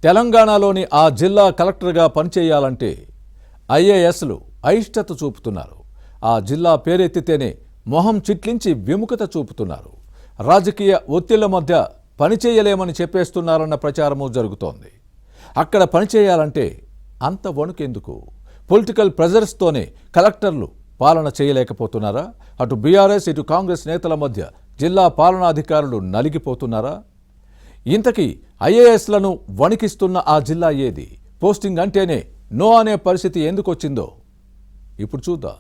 తెలంగాణలోని ఆ జిల్లా కలెక్టర్గా పనిచేయాలంటే ఐఏఎస్లు అయిష్టత చూపుతున్నారు. ఆ జిల్లా పేరెత్తితేనే మొహం చిట్లించి విముఖత చూపుతున్నారు. రాజకీయ ఒత్తిళ్ల మధ్య పనిచేయలేమని చెప్పేస్తున్నారన్న ప్రచారము జరుగుతోంది. అక్కడ పనిచేయాలంటే అంత వణుకెందుకు? పొలిటికల్ ప్రెజర్స్తోనే కలెక్టర్లు పాలన చేయలేకపోతున్నారా? అటు బీఆర్ఎస్ ఇటు కాంగ్రెస్ నేతల మధ్య జిల్లా పాలనాధికారులు నలిగిపోతున్నారా? ఇంతకీ ఐఏఎస్లను వణికిస్తున్న ఆ జిల్లా ఏది? పోస్టింగ్ అంటేనే నో అనే పరిస్థితి ఎందుకు వచ్చిందో ఇప్పుడు చూద్దాం.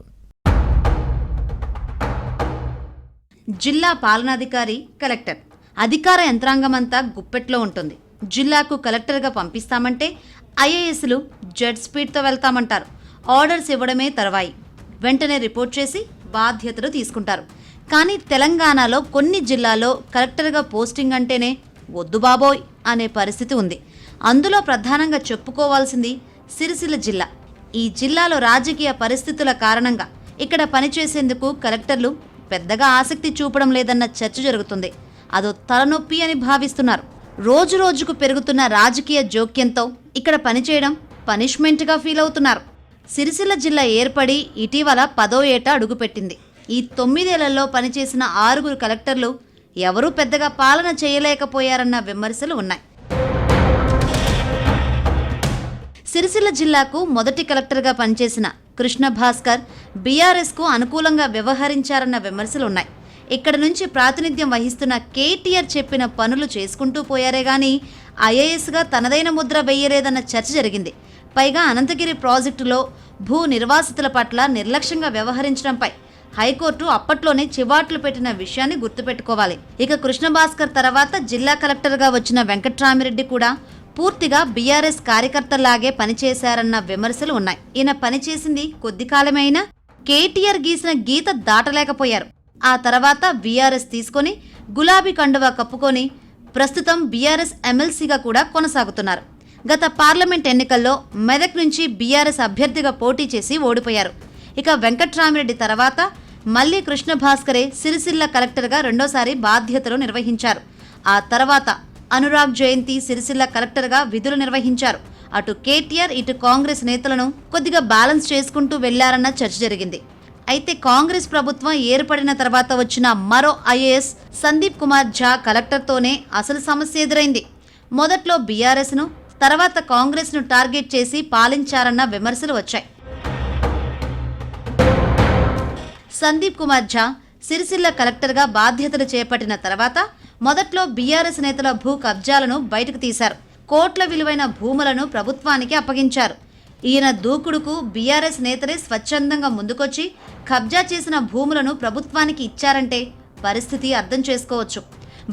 జిల్లా పాలనాధికారి కలెక్టర్. అధికార యంత్రాంగమంతా గుప్పెట్లో ఉంటుంది. జిల్లాకు కలెక్టర్గా పంపిస్తామంటే ఐఏఎస్లు జెట్ స్పీడ్తో వెళ్తామంటారు. ఆర్డర్స్ ఇవ్వడమే తర్వాయి. వెంటనే రిపోర్ట్ చేసి బాధ్యతలు తీసుకుంటారు. కానీ తెలంగాణలో కొన్ని జిల్లాల్లో కలెక్టర్గా పోస్టింగ్ అంటేనే వద్దు బాబోయ్ అనే పరిస్థితి ఉంది. అందులో ప్రధానంగా చెప్పుకోవాల్సింది సిరిసిల్ల జిల్లా. ఈ జిల్లాలో రాజకీయ పరిస్థితుల కారణంగా ఇక్కడ పనిచేసేందుకు కలెక్టర్లు పెద్దగా ఆసక్తి చూపడం లేదన్న చర్చ జరుగుతుంది. అదో తలనొప్పి అని భావిస్తున్నారు. రోజు రోజుకు పెరుగుతున్న రాజకీయ జోక్యంతో ఇక్కడ పనిచేయడం పనిష్మెంట్గా ఫీల్ అవుతున్నారు. సిరిసిల్ల జిల్లా ఏర్పడి ఇటీవల 10వ ఏట అడుగుపెట్టింది. ఈ 9 ఏళ్లలో పనిచేసిన 6 కలెక్టర్లు ఎవరూ పెద్దగా పాలన చేయలేకపోయారన్న విమర్శలు ఉన్నాయి. సిరిసిల్ల జిల్లాకు మొదటి కలెక్టర్గా పనిచేసిన కృష్ణ భాస్కర్ బీఆర్ఎస్కు అనుకూలంగా వ్యవహరించారన్న విమర్శలు ఉన్నాయి. ఇక్కడ నుంచి ప్రాతినిధ్యం వహిస్తున్న కేటీఆర్ చెప్పిన పనులు చేసుకుంటూ పోయారే గానీ ఐఏఎస్గా తనదైన ముద్ర వేయలేదన్న చర్చ జరిగింది. పైగా అనంతగిరి ప్రాజెక్టులో భూ నిర్వాసితుల పట్ల నిర్లక్ష్యంగా వ్యవహరించడంపై హైకోర్టు అప్పట్లోనే చివాట్లు పెట్టిన విషయాన్ని గుర్తుపెట్టుకోవాలి. ఇక కృష్ణ భాస్కర్ తర్వాత జిల్లా కలెక్టర్గా వచ్చిన వెంకట్రామిరెడ్డి కూడా పూర్తిగా బీఆర్ఎస్ కార్యకర్తలాగే పనిచేశారన్న విమర్శలు ఉన్నాయి. ఈయన పనిచేసింది కొద్ది కాలమే అయినా కేటీఆర్ గీసిన గీత దాటలేకపోయారు. ఆ తర్వాత బీఆర్ఎస్ తీసుకొని గులాబీ కండువా కప్పుకొని ప్రస్తుతం బీఆర్ఎస్ ఎమ్మెల్సీగా కూడా కొనసాగుతున్నారు. గత పార్లమెంట్ ఎన్నికల్లో మెదక్ నుంచి బీఆర్ఎస్ అభ్యర్థిగా పోటీ చేసి ఓడిపోయారు. ఇక వెంకట్రామిరెడ్డి తర్వాత మళ్లీ కృష్ణ భాస్కరే సిరిసిల్ల కలెక్టర్గా రెండోసారి బాధ్యతలు నిర్వహించారు. ఆ తర్వాత అనురాగ్ జయంతి సిరిసిల్ల కలెక్టర్గా విధులు నిర్వహించారు. అటు కేటీఆర్ ఇటు కాంగ్రెస్ నేతలను కొద్దిగా బ్యాలెన్స్ చేసుకుంటూ వెళ్లారన్న చర్చ జరిగింది. అయితే కాంగ్రెస్ ప్రభుత్వం ఏర్పడిన తర్వాత వచ్చిన మరో ఐఏఎస్ సందీప్ కుమార్ ఝా కలెక్టర్తోనే అసలు సమస్య ఎదురైంది. మొదట్లో బీఆర్ఎస్ను తర్వాత కాంగ్రెస్ను టార్గెట్ చేసి పాలించారన్న విమర్శలు వచ్చాయి. సందీప్ కుమార్ ఝా సిరిసిల్ల కలెక్టర్గా బాధ్యతలు చేపట్టిన తర్వాత మొదట్లో బీఆర్ఎస్ నేతల భూ కబ్జాలను బయటకు తీశారు. కోట్ల విలువైన భూములను ప్రభుత్వానికి అప్పగించారు. ఈయన దూకుడుకు బీఆర్ఎస్ నేతలే స్వచ్ఛందంగా ముందుకొచ్చి కబ్జా చేసిన భూములను ప్రభుత్వానికి ఇచ్చారంటే పరిస్థితి అర్థం చేసుకోవచ్చు.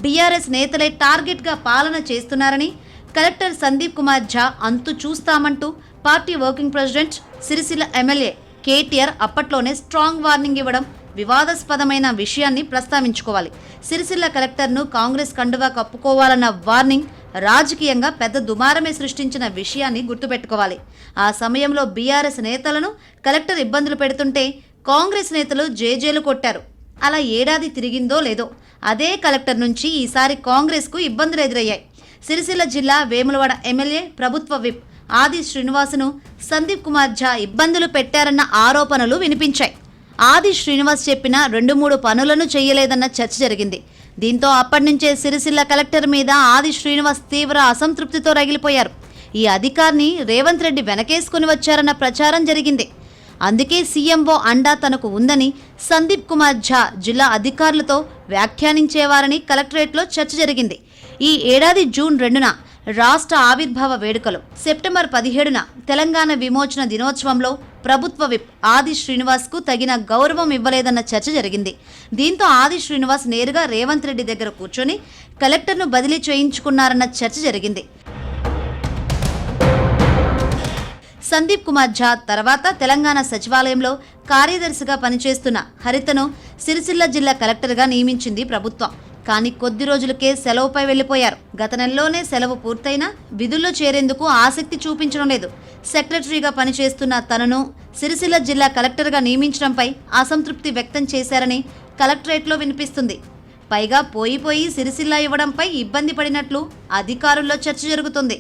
బీఆర్ఎస్ నేతలే టార్గెట్గా పాలన చేస్తున్నారని కలెక్టర్ సందీప్ కుమార్ ఝా అంతు చూస్తామంటూ party working president Sircilla MLA KTR అప్పట్లోనే స్ట్రాంగ్ వార్నింగ్ ఇవ్వడం వివాదాస్పదమైన విషయాన్ని ప్రస్తావించుకోవాలి. సిరిసిల్ల కలెక్టర్ను కాంగ్రెస్ కండువా కప్పుకోవాలన్న వార్నింగ్ రాజకీయంగా పెద్ద దుమారమే సృష్టించిన విషయాన్ని గుర్తుపెట్టుకోవాలి. ఆ సమయంలో బీఆర్ఎస్ నేతలను కలెక్టర్ ఇబ్బందులు పెడుతుంటే కాంగ్రెస్ నేతలు జేజేలు కొట్టారు. అలా ఏడాది తిరిగిందో లేదో అదే కలెక్టర్ నుంచి ఈసారి కాంగ్రెస్కు ఇబ్బందులు ఎదురయ్యాయి. సిరిసిల్ల జిల్లా వేములవాడ ఎమ్మెల్యే ప్రభుత్వ విప్ ఆది శ్రీనివాసును సందీప్ కుమార్ ఝా ఇబ్బందులు పెట్టారన్న ఆరోపణలు వినిపించాయి. ఆది శ్రీనివాస్ చెప్పిన 2-3 పనులను చేయలేదన్న చర్చ జరిగింది. దీంతో అప్పటి నుంచే సిరిసిల్ల కలెక్టర్ మీద ఆది శ్రీనివాస్ తీవ్ర అసంతృప్తితో రగిలిపోయారు. ఈ అధికారిని రేవంత్ రెడ్డి వెనకేసుకుని వచ్చారన్న ప్రచారం జరిగింది. అందుకే సీఎంఓ అండా తనకు ఉందని సందీప్ కుమార్ ఝా జిల్లా అధికారులతో వ్యాఖ్యానించేవారని కలెక్టరేట్లో చర్చ జరిగింది. ఈ ఏడాది జూన్ 2న రాష్ట్ర ఆవిర్భావ వేడుకలు, సెప్టెంబర్ 17న తెలంగాణ విమోచన దినోత్సవంలో ప్రభుత్వ విప్ ఆది శ్రీనివాస్కు తగిన గౌరవం ఇవ్వలేదన్న చర్చ జరిగింది. దీంతో ఆది శ్రీనివాస్ నేరుగా రేవంత్ రెడ్డి దగ్గర కూర్చొని కలెక్టర్ను బదిలీ చేయించుకున్నారన్న చర్చ జరిగింది. సందీప్ కుమార్ ఝా తర్వాత తెలంగాణ సచివాలయంలో కార్యదర్శిగా పనిచేస్తున్న హరితను సిరిసిల్ల జిల్లా కలెక్టర్గా నియమించింది ప్రభుత్వం. కానీ కొద్ది రోజులకే సెలవుపై వెళ్లిపోయారు. గత నెలలోనే సెలవు పూర్తయినా విధుల్లో చేరేందుకు ఆసక్తి చూపించడం లేదు. సెక్రటరీగా పనిచేస్తున్న తనను సిరిసిల్ల జిల్లా కలెక్టర్గా నియమించడంపై అసంతృప్తి వ్యక్తం చేశారని కలెక్టరేట్లో వినిపిస్తుంది. పైగా పోయి సిరిసిల్ల ఇవ్వడంపై ఇబ్బంది పడినట్లు అధికారుల్లో చర్చ జరుగుతుంది.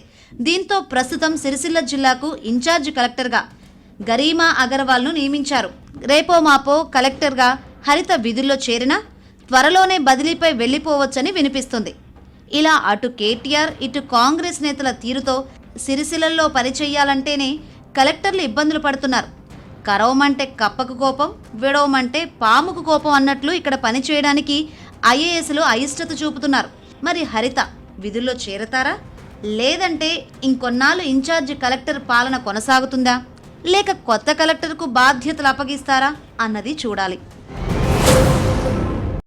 దీంతో ప్రస్తుతం సిరిసిల్ల జిల్లాకు ఇన్ఛార్జ్ కలెక్టర్గా గరీమా అగర్వాల్ను నియమించారు. రేపో మాపో కలెక్టర్గా హరిత విధుల్లో చేరినా త్వరలోనే బదిలీపై వెళ్లిపోవచ్చని వినిపిస్తుంది. ఇలా అటు కేటీఆర్ ఇటు కాంగ్రెస్ నేతల తీరుతో సిరిసిల్లలో పనిచేయాలంటేనే కలెక్టర్లు ఇబ్బందులు పడుతున్నారు. కరవమంటే కప్పకు కోపం, విడవమంటే పాముకు కోపం అన్నట్లు ఇక్కడ పనిచేయడానికి ఐఏఎస్లు అయిష్టత చూపుతున్నారు. మరి హరిత విధుల్లో చేరతారా, లేదంటే ఇంకొన్నాళ్ళు ఇన్ఛార్జి కలెక్టర్ పాలన కొనసాగుతుందా, లేక కొత్త కలెక్టర్కు బాధ్యతలు అప్పగిస్తారా అన్నది చూడాలి.